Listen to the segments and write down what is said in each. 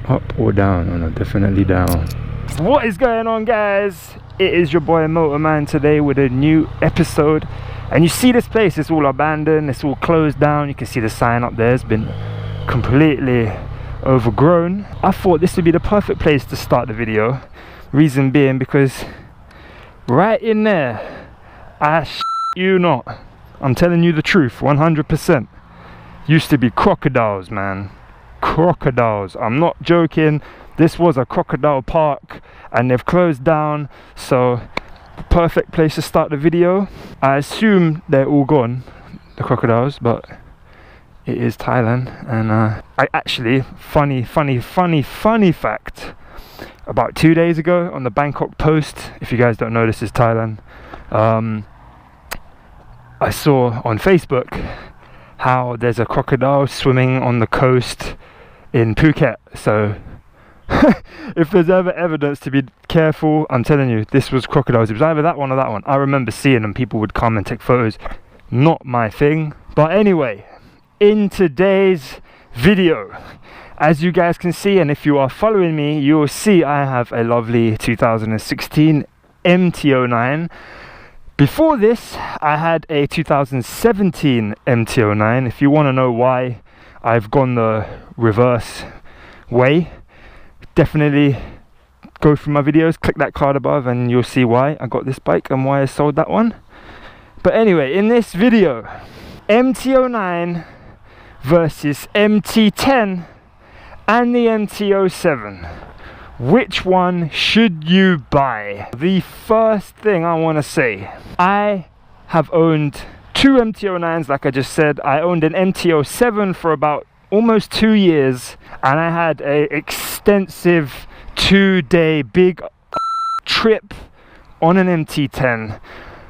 Up or down? Oh no, definitely down. What is going on, guys? It is your boy Motorman today with a new episode. And you see this place, it's all abandoned, it's all closed down. You can see the sign up there, it's been completely overgrown. I thought this would be the perfect place to start the video. Reason being because right in there, you not, I'm telling you the truth, 100%, used to be crocodiles, man. Crocodiles, I'm not joking. This was a crocodile park and they've closed down, so perfect place to start the video. I assume they're all gone, the crocodiles, but it is Thailand. And I actually, funny fact, about 2 days ago on the Bangkok Post, if you guys don't know, this is Thailand, I saw on Facebook how there's a crocodile swimming on the coast in Phuket. So if there's ever evidence to be careful, I'm telling you, this was crocodiles. It was either that one or that one. I remember seeing them, people would come and take photos. Not my thing. But anyway, in today's video, as you guys can see, and if you are following me, you will see I have a lovely 2016 MT-09. Before this, I had a 2017 MT-09. If you want to know why I've gone the reverse way, definitely go through my videos, click that card above, and you'll see why I got this bike and why I sold that one. But anyway, in this video, MT-09 versus MT-10 and the MT-07. Which one should you buy? The first thing I want to say, I have owned two MT-09s, like I just said. I owned an MT-07 for about almost 2 years, and I had a extensive 2-day big trip on an MT-10.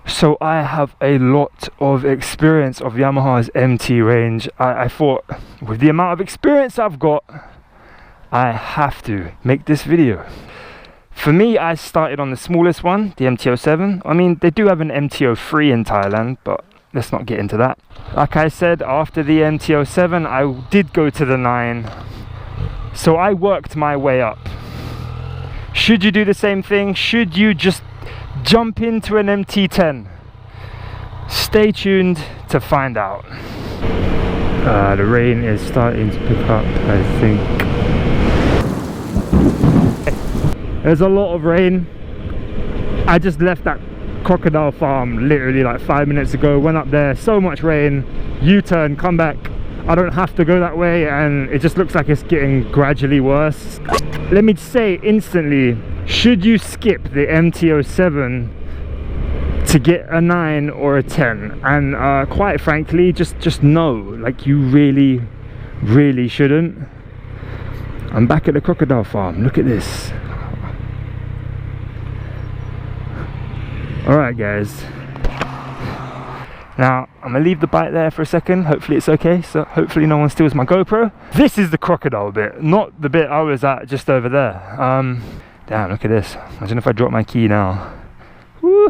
So I have a lot of experience of Yamaha's MT range. I thought, with the amount of experience I've got, I have to make this video. For me, I started on the smallest one, the MT-07. I mean, they do have an MT-03 in Thailand, but let's not get into that. Like I said, after the MT-07, I did go to the 9. So I worked my way up. Should you do the same thing? Should you just jump into an MT-10? Stay tuned to find out. The rain is starting to pick up, I think. There's a lot of rain. I just left that crocodile farm literally like 5 minutes ago, went up there, so much rain, U-turn, come back. I don't have to go that way, and it just looks like it's getting gradually worse. Let me say instantly, should you skip the MT-07 to get a 9 or a 10? And quite frankly, just no, like you really shouldn't. I'm back at the crocodile farm, look at this. Alright guys, now I'm gonna leave the bike there for a second. Hopefully it's okay, so hopefully no one steals my GoPro. This is the crocodile bit, not the bit I was at just over there. Damn, look at this. Imagine if I drop my key now. Woo!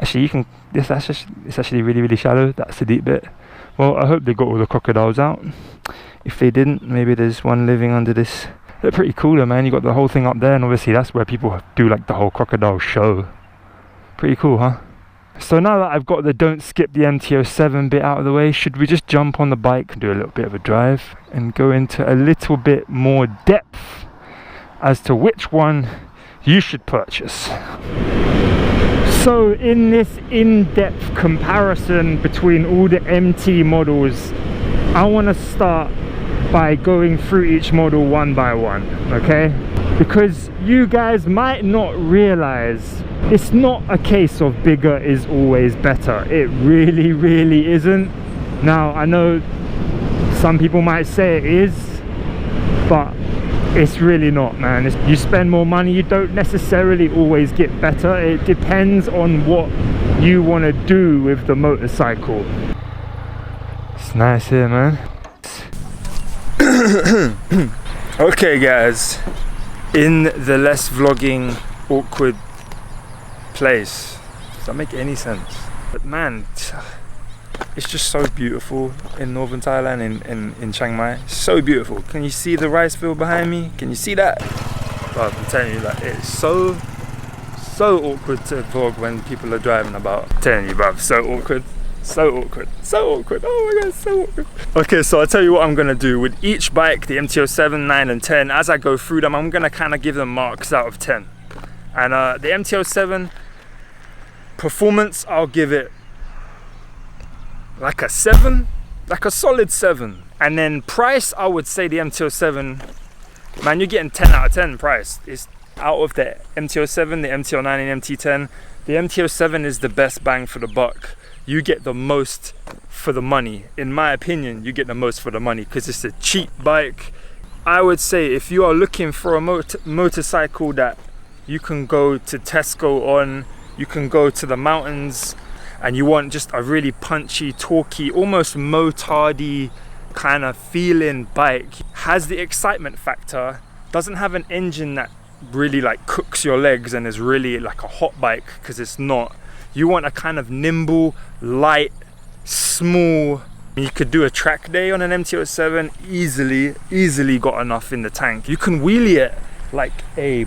Actually, you can, it's actually really shallow. That's the deep bit. Well, I hope they got all the crocodiles out. If they didn't, maybe there's one living under this. They're pretty cooler, man. You got the whole thing up there, and obviously that's where people do like the whole crocodile show. Pretty cool, huh? So now that I've got the don't skip the MT-07 bit out of the way, should we just jump on the bike and do a little bit of a drive and go into a little bit more depth as to which one you should purchase? So in this in-depth comparison between all the MT models, I want to start by going through each model one by one, okay? Because you guys might not realize it's not a case of bigger is always better. It really isn't. Now I know some people might say it is, but it's really not, man. You spend more money, you don't necessarily always get better. It depends on what you want to do with the motorcycle. It's nice here, man. Okay guys, in the less vlogging awkward place, does that make any sense? But man, It's just so beautiful in northern Thailand, in Chiang Mai. So beautiful. Can you see the rice field behind me? Can you see that? But I'm telling you, like, it's so awkward to vlog when people are driving about. I'm telling you, bruv, so awkward. So awkward, so awkward. Oh my god, so awkward. Okay, so I'll tell you what I'm gonna do with each bike, the MT-07, 9 and 10. As I go through them, I'm gonna kind of give them marks out of 10. And the MT-07 performance, I'll give it like a 7, like a solid 7. And then price, I would say the MT-07, man, you're getting 10 out of 10 price. It's out of the MT-07, the MT-09 and MT-10. The MT-07 is the best bang for the buck. You get the most for the money. In my opinion, you get the most for the money because it's a cheap bike. I would say if you are looking for a motorcycle that you can go to Tesco on, you can go to the mountains, and you want just a really punchy, torquey, almost motardy kind of feeling bike, has the excitement factor, doesn't have an engine that really like cooks your legs and is really like a hot bike, because it's not. You want a kind of nimble, light, small. You could do a track day on an MT-07, easily got enough in the tank. You can wheelie it like a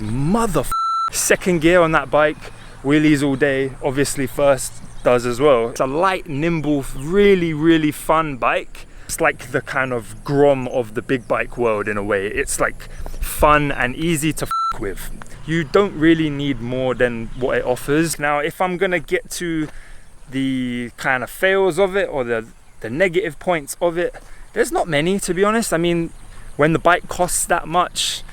second gear on that bike, wheelies all day. Obviously first does as well. It's a light, nimble, really fun bike. It's like the kind of Grom of the big bike world in a way. It's like fun and easy to with. You don't really need more than what it offers. Now, if I'm gonna get to the kind of fails of it or the negative points of it, there's not many, to be honest. I mean, when the bike costs that much,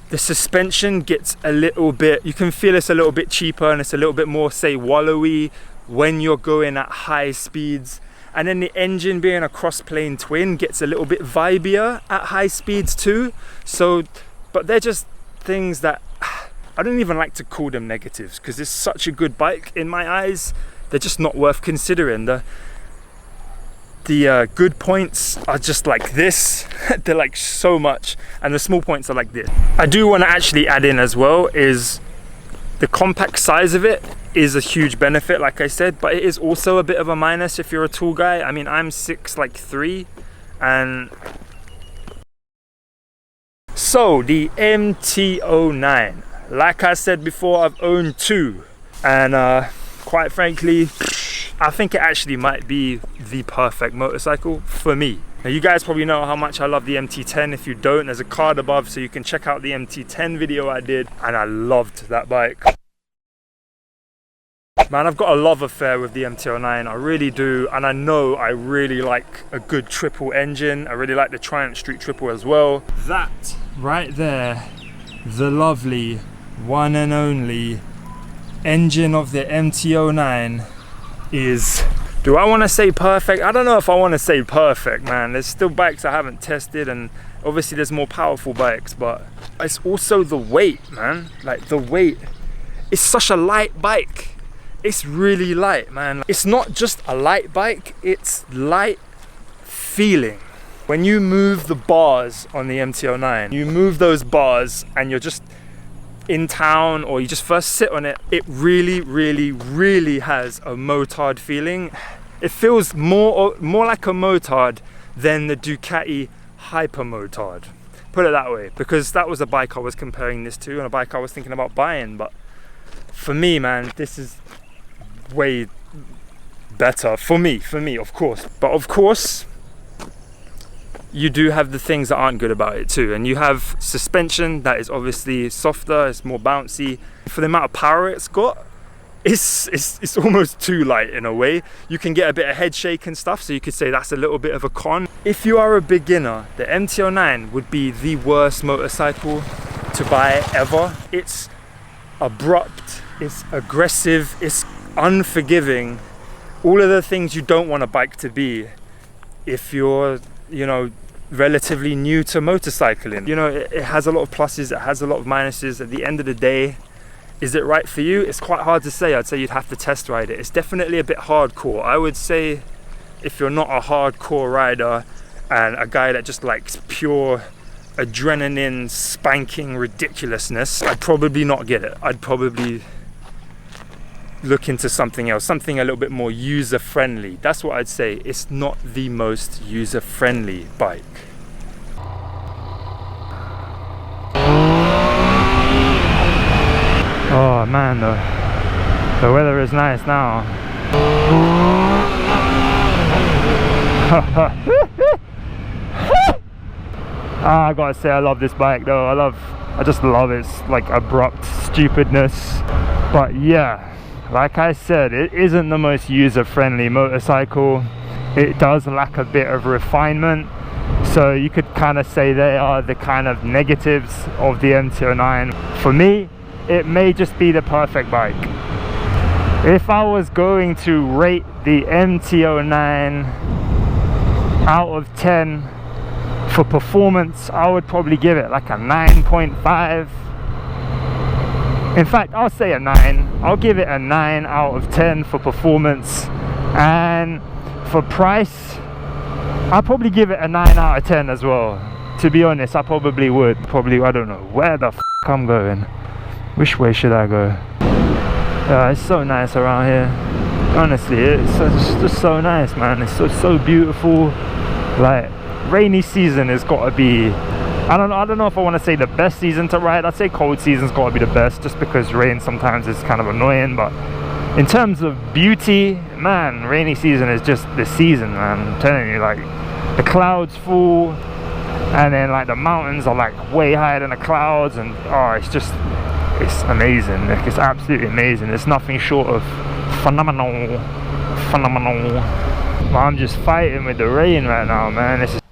the suspension gets a little bit, you can feel it's a little bit cheaper and it's a little bit more, say, wallowy when you're going at high speeds. And then the engine, being a cross-plane twin, gets a little bit vibier at high speeds too. So, but they're just things that I don't even like to call them negatives, because it's such a good bike in my eyes. They're just not worth considering. The good points are just like this. They're like so much, and the small points are like this. I do want to actually add in as well is the compact size of it is a huge benefit, like I said, but it is also a bit of a minus if you're a tall guy. I mean, I'm 6'3", and so the MT-09, like I said before, I've owned 2, and quite frankly, I think it actually might be the perfect motorcycle for me. Now, you guys probably know how much I love the MT-10. If you don't, there's a card above so you can check out the MT-10 video I did, and I loved that bike. Man, I've got a love affair with the MT-09, I really do, and I know I really like a good triple engine. I really like the Triumph Street Triple as well. That right there, the lovely one and only engine of the MT-09 is, do I want to say perfect? I don't know if I want to say perfect, man. There's still bikes I haven't tested, and obviously there's more powerful bikes, but it's also the weight, man. Like, the weight, it's such a light bike. It's really light, man. It's not just a light bike, it's light feeling. When you move the bars on the MT-09, you move those bars and you're just in town, or you just first sit on it, it really has a motard feeling. It feels more like a motard than the Ducati Hyper Motard. Put it that way, because that was a bike I was comparing this to and a bike I was thinking about buying. But for me, man, this is way better for me, of course. But of course, you do have the things that aren't good about it too, and you have suspension that is obviously softer, it's more bouncy. For the amount of power it's got, it's almost too light in a way. You can get a bit of head shake and stuff, so you could say that's a little bit of a con. If you are a beginner, the MT-09 would be the worst motorcycle to buy ever. It's abrupt, it's aggressive, it's unforgiving, all of the things you don't want a bike to be if you're, you know, relatively new to motorcycling. You know, it has a lot of pluses, it has a lot of minuses. At the end of the day, is it right for you? It's quite hard to say. I'd say you'd have to test ride it. It's definitely a bit hardcore. I would say if you're not a hardcore rider and a guy that just likes pure adrenaline spanking ridiculousness, I'd probably not get it. I'd probably, look into something else, something a little bit more user-friendly. That's what I'd say. It's not the most user-friendly bike. Oh man, the weather is nice now. I gotta say, I love this bike though. I just love its like abrupt stupidness. But yeah, like I said, it isn't the most user-friendly motorcycle. It does lack a bit of refinement, so you could kind of say they are the kind of negatives of the MT09. For me, it may just be the perfect bike. If I was going to rate the MT09 out of 10 for performance, I would probably give it like a 9.5. In fact, I'll say a 9. I'll give it a 9 out of 10 for performance, and for price, I'll probably give it a 9 out of 10 as well. To be honest, I probably would. I don't know where the f I'm going. Which way should I go? It's so nice around here. Honestly, it's just so nice, man. It's so beautiful. Like, rainy season has got to be, I don't know if I want to say the best season to ride. I'd say cold season's got to be the best, just because rain sometimes is kind of annoying. But in terms of beauty, man, rainy season is just the season, man. I'm telling you, like, the clouds fall, and then like the mountains are like way higher than the clouds, and oh, it's amazing. Like, it's absolutely amazing. It's nothing short of phenomenal. But I'm just fighting with the rain right now, man. It's just...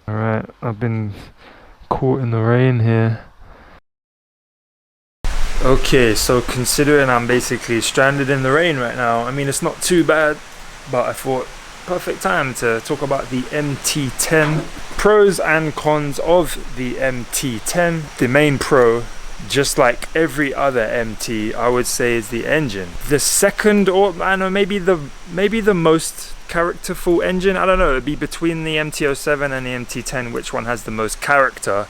Alright, I've been caught in the rain here. Okay, so considering I'm basically stranded in the rain right now, I mean, it's not too bad, but I thought perfect time to talk about the MT10. Pros and cons of the MT10. The main pro, just like every other MT, I would say, is the engine. The second, or I don't know, maybe the most characterful engine, I don't know, it'd be between the MT07 and the MT10 which one has the most character,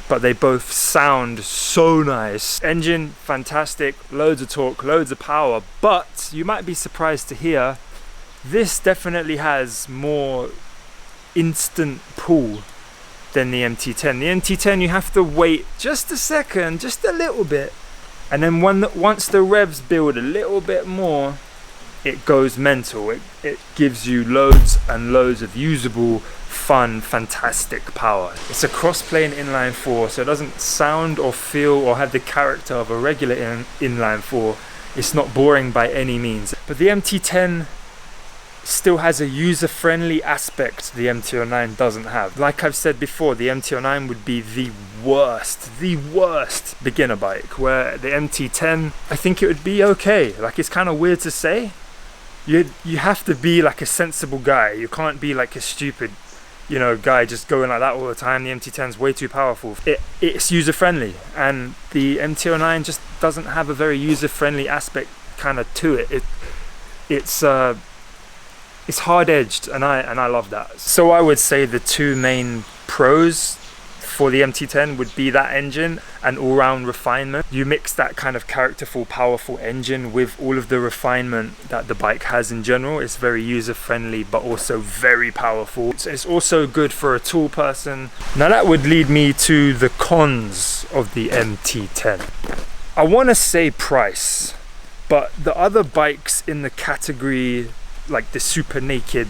but they both sound so nice. Engine, fantastic, loads of torque, loads of power, but you might be surprised to hear this definitely has more instant pull than the MT10. The MT10, you have to wait just a second, just a little bit, and then once the revs build a little bit more, it goes mental. It gives you loads and loads of usable, fun, fantastic power. It's a cross-plane inline 4, so it doesn't sound or feel or have the character of a regular inline 4. It's not boring by any means. But the MT10 still has a user-friendly aspect the MT09 doesn't have. Like I've said before, the MT09 would be the worst beginner bike, where the MT10, I think it would be okay. Like, it's kind of weird to say. You have to be like a sensible guy. You can't be like a stupid, you know, guy just going like that all the time. The MT10's way too powerful. It's user-friendly, and the MT09 just doesn't have a very user-friendly aspect kind of to it. It's hard-edged, and I love that. So I would say the two main pros for the MT10 would be that engine and all-round refinement. You mix that kind of characterful, powerful engine with all of the refinement that the bike has in general. It's very user-friendly, but also very powerful. It's also good for a tall person. Now that would lead me to the cons of the MT10. I want to say price, but the other bikes in the category, like the super naked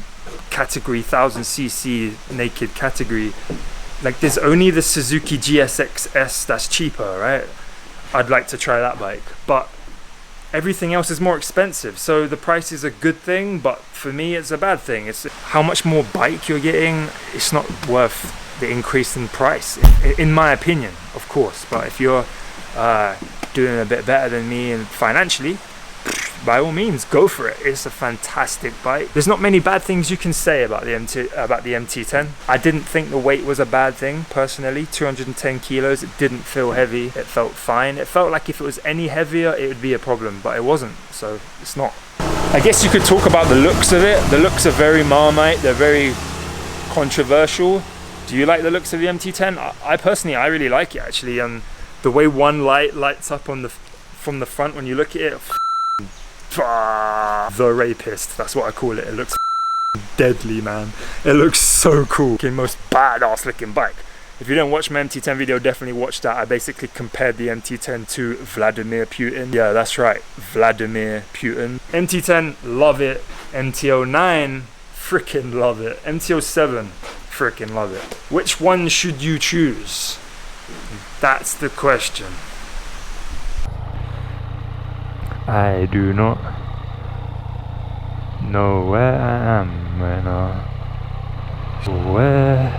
category, 1000cc naked category, like there's only the Suzuki GSX-S that's cheaper, right? I'd like to try that bike, but everything else is more expensive, so the price is a good thing, but for me it's a bad thing. It's how much more bike you're getting. It's not worth the increase in price, in my opinion, of course. But if you're doing a bit better than me and financially, by all means, go for it. It's a fantastic bike. There's not many bad things you can say about the MT10. I didn't think the weight was a bad thing, personally. 210 kilos, it didn't feel heavy. It felt fine. It felt like if it was any heavier, it would be a problem, but it wasn't, so it's not. I guess you could talk about the looks of it. The looks are very Marmite. They're very controversial. Do you like the looks of the MT10? I personally, I really like it, actually. The way one light lights up on from the front when you look at it, The Rapist, that's what I call it. It looks deadly, man. It looks so cool. The most badass looking bike. If you didn't watch my MT10 video, definitely watch that. I basically compared the MT10 to Vladimir Putin. Yeah, that's right, Vladimir Putin. MT10, love it. MT09, freaking love it. MT07, freaking love it. Which one should you choose? That's the question. I do not know where I am right now. Where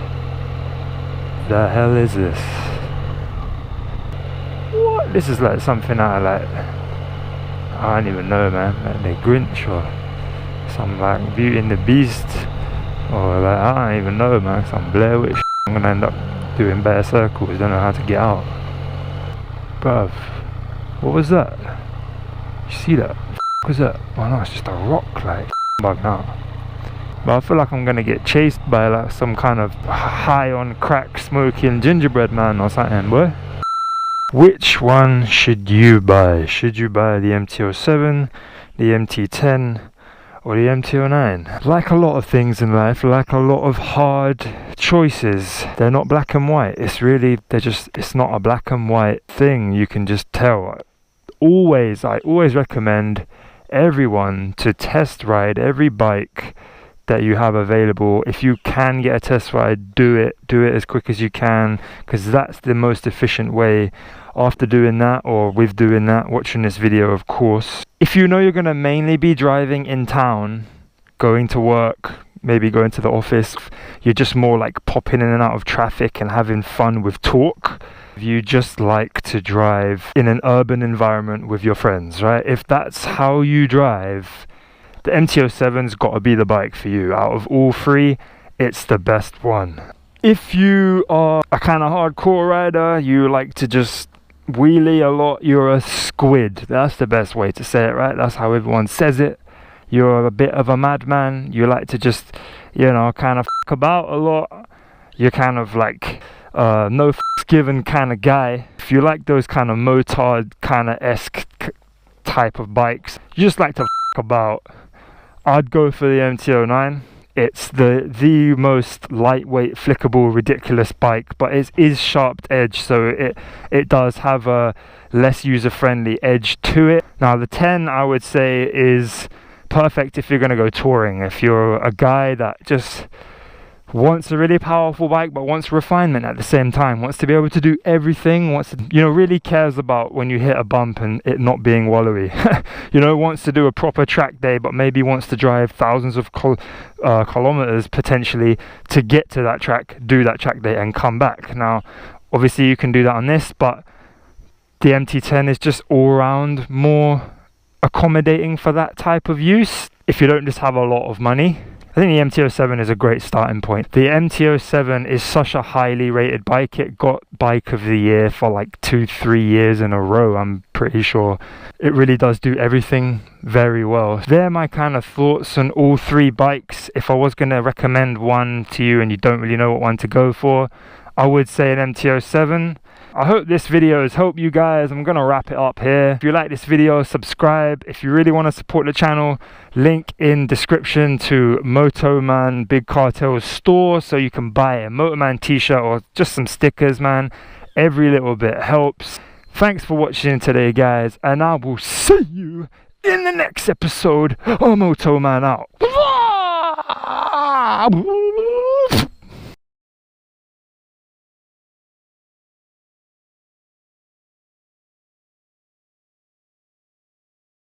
the hell is this? What? This is like something out of like, I don't even know, man. Like the Grinch or some like Beauty and the Beast, or like I don't even know, man. Some Blair Witch. I'm gonna end up doing bare circles. Don't know how to get out. Bruv, what was that? You see that? What was that? Oh no, it's just a rock, like bug now. But I feel like I'm gonna get chased by like some kind of high on crack smoking gingerbread man or something, boy. Which one should you buy? Should you buy the MT-07, the MT-10, or the MT-09? Like a lot of things in life, like a lot of hard choices, they're not black and white. It's really, it's not a black and white thing. You can just tell. I always recommend everyone to test ride every bike that you have available. If you can get a test ride, do it as quick as you can, because that's the most efficient way. After doing that, or with doing that, watching this video, of course, if you know you're going to mainly be driving in town, going to work, maybe going to the office, you're just more like popping in and out of traffic and having fun with talk. You just like to drive in an urban environment with your friends, right? If that's how you drive, the MT-07's got to be the bike for you. Out of all three, it's the best one. If you are a kind of hardcore rider, you like to just wheelie a lot, you're a squid. That's the best way to say it, right? That's how everyone says it. You're a bit of a madman. You like to just, you know, kind of f*** about a lot. You're kind of like no f***s given kind of guy. If you like those kind of motard kind of esque type of bikes, you just like to f*** about, I'd go for the MT-09. It's the most lightweight, flickable, ridiculous bike, but it is sharp edge, so it does have a less user-friendly edge to it. Now the 10, I would say, is perfect if you're going to go touring. If you're a guy that just wants a really powerful bike but wants refinement at the same time, wants to be able to do everything, wants to, you know, really cares about when you hit a bump and it not being wallowy. You know, wants to do a proper track day but maybe wants to drive thousands of kilometers potentially to get to that track, do that track day and come back. Now obviously you can do that on this, but the MT-10 is just all round more accommodating for that type of use if you don't just have a lot of money. I think the MT-07 is a great starting point. The MT-07 is such a highly rated bike. It got Bike of the Year for like 2-3 years in a row, I'm pretty sure. It really does do everything very well. They're my kind of thoughts on all three bikes. If I was going to recommend one to you and you don't really know what one to go for, I would say an MT-07. I hope this video has helped you guys. I'm going to wrap it up here. If you like this video, subscribe. If you really want to support the channel, link in description to Motoman Big Cartel's store so you can buy a Motoman t-shirt or just some stickers, man. Every little bit helps. Thanks for watching today, guys, and I will see you in the next episode of Motoman out.